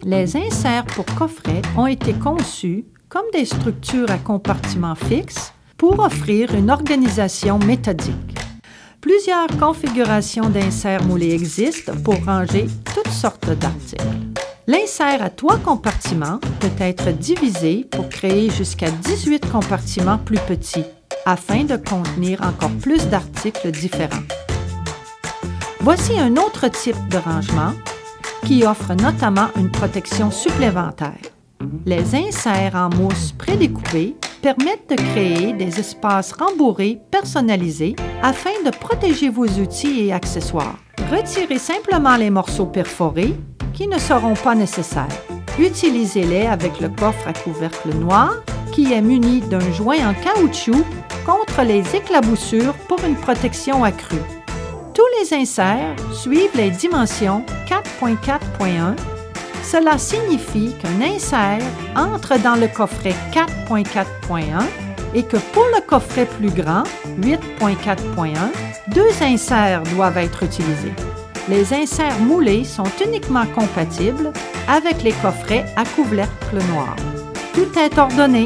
Les inserts pour coffret ont été conçus comme des structures à compartiments fixes pour offrir une organisation méthodique. Plusieurs configurations d'inserts moulés existent pour ranger toutes sortes d'articles. L'insert à 3 compartiments peut être divisé pour créer jusqu'à 18 compartiments plus petits, afin de contenir encore plus d'articles différents. Voici un autre type de rangement qui offre notamment une protection supplémentaire. Les inserts en mousse prédécoupée permettent de créer des espaces rembourrés personnalisés afin de protéger vos outils et accessoires. Retirez simplement les morceaux perforés qui ne seront pas nécessaires. Utilisez-les avec le coffre à couvercle noir qui est muni d'un joint en caoutchouc contre les éclaboussures pour une protection accrue. Tous les inserts suivent les dimensions 4.4.1. Cela signifie qu'un insert entre dans le coffret 4.4.1 et que pour le coffret plus grand, 8.4.1, 2 inserts doivent être utilisés. Les inserts moulés sont uniquement compatibles avec les coffrets à couvercle noir. Tout est ordonné.